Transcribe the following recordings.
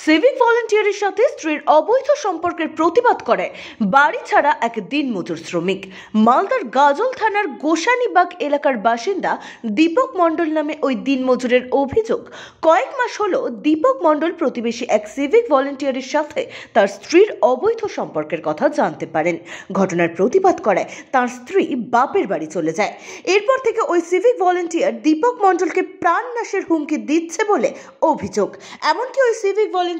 Civic ভলেন্টিয়ারের সাথে স্ত্রীর অবৈধ সম্পর্কের প্রতিবাদ করে বাড়ি ছাড়া এক দিনমজুর শ্রমিক। মালদার গাজল থানার গোসানিবাগ এলাকার বাসিন্দা দীপক মণ্ডল নামে ওই দিনমজুরের অভিযোগ, কয়েক মাস হলো দীপক মণ্ডল প্রতিবেশী এক সিভিক ভলেন্টিয়ারের সাথে তার স্ত্রীর অবৈধ সম্পর্কের কথা জানতে পারেন। ঘটনার প্রতিবাদ করায় তার স্ত্রী বাপের বাড়ি চলে যায়। এরপর থেকে ওই সিভিক ভলেন্টিয়ার দীপক মণ্ডলকে প্রাণনাশের হুমকি দিচ্ছে বলে অভিযোগ। এমনকি ওই সিভিক ভলেন্টিয়ার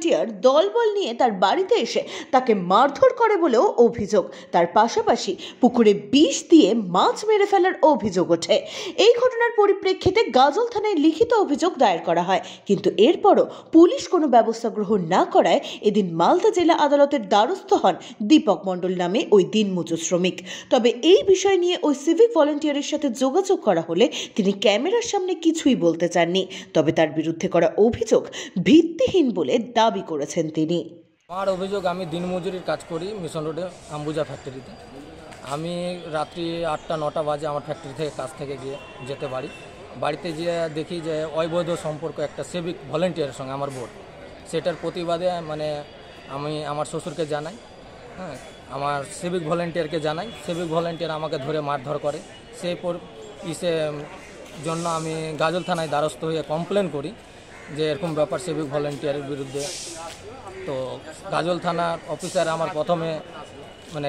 দলবল নিয়ে তার বাড়িতে এসে তাকে মারধর করে বলেও অভিযোগ। তার পাশাপাশি পুকুরে বিষ দিয়ে মাছ মেরে ফেলার অভিযোগ ওঠে। এই ঘটনার পরিপ্রেক্ষিতে গাজল থানায় লিখিত অভিযোগ দায়ের করা হয়, কিন্তু এরপরও পুলিশ কোনো ব্যবস্থা গ্রহণ না করায় এদিন মালদা জেলা আদালতের দ্বারস্থ হন দীপক মণ্ডল নামে ওই দিনমজুর শ্রমিক। তবে এই বিষয় নিয়ে ওই সিভিক ভলেন্টিয়ারের সাথে যোগাযোগ করা হলে তিনি ক্যামেরার সামনে কিছুই বলতে চাননি। তবে তার বিরুদ্ধে করা অভিযোগ ভিত্তিহীন বলে দাবি করেছেন তিনি। আমার অভিযোগ, আমি দিনমজুরির কাজ করি মিশন রোডে আম্বুজা ফ্যাক্টরিতে। আমি রাত্রি 8টা-9টা বাজে আমার ফ্যাক্টরি থেকে কাজ থেকে যেতে বাড়িতে গিয়ে দেখি যে অবৈধ সম্পর্ক একটা সিভিক ভলেন্টিয়ারের সঙ্গে আমার বোর্ড, সেটার প্রতিবাদে আমি আমার শ্বশুরকে জানাই, আমার সিভিক ভলেন্টিয়ারকে জানাই। সিভিক ভলেন্টিয়ার আমাকে ধরে মারধর করে। সেই জন্য আমি গাজল থানায় দ্বারস্থ হয়ে কমপ্লেন করি যে এরকম ব্যাপার সিভিক ভলেন্টিয়ারের বিরুদ্ধে। তো গাজল থানার অফিসার আমার প্রথমে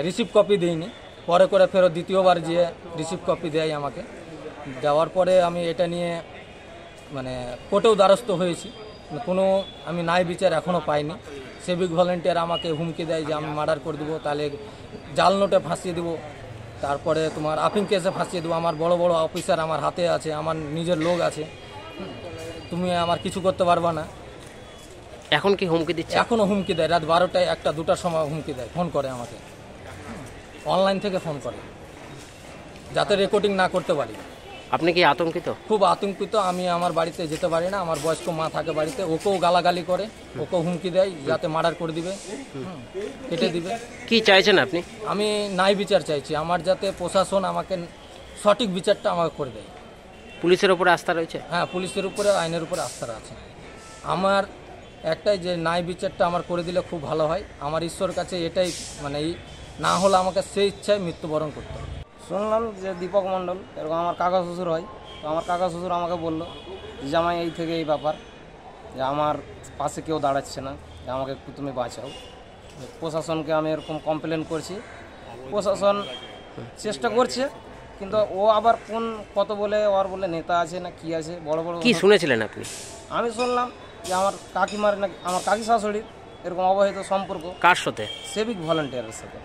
রিসিভ কপি দেয়নি, পরে করে ফেরত দ্বিতীয়বার গিয়ে রিসিভ কপি দেয় আমাকে। দেওয়ার পরে আমি এটা নিয়ে কোর্টেও দ্বারস্থ হয়েছি, কোনো আমি ন্যায় বিচার এখনও পাইনি। সিভিক ভলেন্টিয়ার আমাকে হুমকি দেয় যে আমি মার্ডার করে দেবো, তাহলে জাল নোটে ফাঁসিয়ে দেবো, তারপরে তোমার আপিং কেসে ফাঁসিয়ে দেবো। আমার বড় বড় অফিসার আমার হাতে আছে, আমার নিজের লোক আছে, তুমি আমার কিছু করতে পারবা না। এখন কি হুমকি দিচ্ছে? এখনও হুমকি দেয়, রাত 12টায় 1টা-2টার সময় হুমকি দেয়, ফোন করে আমাকে, অনলাইন থেকে ফোন করে, যাতে রেকর্ডিং না করতে পারি। আপনি কি আতঙ্কিত? খুব আতঙ্কিত। আমি আমার বাড়িতে যেতে পারি না, আমার বয়স্ক মা থাকে বাড়িতে, ওকেও গালাগালি করে, ওকেও হুমকি দেয় যাতে মার্ডার করে দিবে, কেটে দিবে। কি চাইছেন আপনি? আমি ন্যায় বিচার চাইছি, আমার যাতে প্রশাসন আমাকে সঠিক বিচারটা আমাকে করে দেয়। পুলিশের উপরে আস্থা রয়েছে? হ্যাঁ, পুলিশের উপরে, আইনের উপরে আস্থা আছে আমার। একটাই যে ন্যায় বিচারটা আমার করে দিলে খুব ভালো হয়। আমার ঈশ্বর কাছে এটাই, না হলে আমাকে সেই ইচ্ছায় মৃত্যুবরণ করতে হবে। শুনলাম যে দীপক মণ্ডল এরকম আমার কাকা শ্বশুর হয়, তো আমার কাকা শ্বশুর আমাকে বললো যে জামাই এই থেকে এই ব্যাপার, যে আমার পাশে কেউ দাঁড়াচ্ছে না, যে আমাকে একটু তুমি বাঁচাও। প্রশাসনকে আমি এরকম কমপ্লেন করছি, প্রশাসন চেষ্টা করছে, কিন্তু ও আবার কত বলে, ওর বলে নেতা আছে না কি আছে, বড় বড়। কি শুনেছিলেন আপনি? আমি শুনলাম যে আমার কাকিমার না, আমার কাকি শাশুড়ির এরকম অবৈধ সম্পর্ক। কার সাথে? সিভিক ভলেন্টিয়ারের সাথে।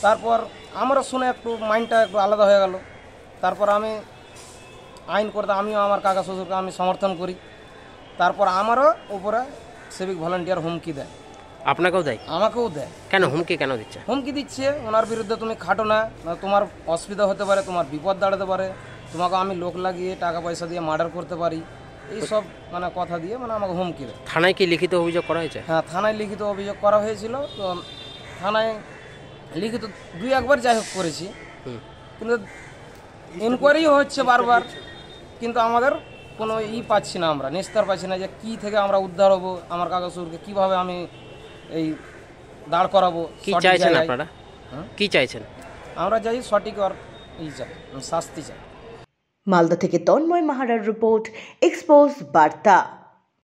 তারপর আমারও শুনে একটু মাইন্ডটা একটু আলাদা হয়ে গেল। তারপর আমি আইন করতে, আমিও আমার কাকা শ্বশুরকে আমি সমর্থন করি। তারপর আমারও উপরে সিভিক ভলেন্টিয়ার হুমকি দেয়। আপনাকেও দেয়? আমাকেও দেয়। কেন হুমকি কেন দিচ্ছে? হুমকি দিচ্ছে ওনার বিরুদ্ধে তুমি খাটো না, তোমার অসুবিধা হতে পারে, তোমার বিপদ দাঁড়াতে পারে, তোমাকে আমি লোক লাগিয়ে টাকা পয়সা দিয়ে মার্ডার করতে পারি, এইসব কথা দিয়ে আমাকে হুমকি দেয়। থানায় কি লিখিত অভিযোগ করা হয়েছে? হ্যাঁ, থানায় লিখিত অভিযোগ করা হয়েছিল। তো থানায় লিখিত 2-1বার যাই হোক করেছি, কিন্তু ইনকোয়ারিও হচ্ছে বারবার, কিন্তু আমাদের কোনো পাচ্ছি না, আমরা নিস্তার পাচ্ছি না যে কি থেকে আমরা উদ্ধার হবো, আমার কাকা শ্বশুরকে কীভাবে আমি এই দাঁড় করাবো। কি চাইছেন আপনারা? কি চাইছেন? আমরা চাই সঠিক আর চাই, শাস্তি চাই। মালদা থেকে তন্ময় মাহারার রিপোর্ট, এক্সপোজ বার্তা।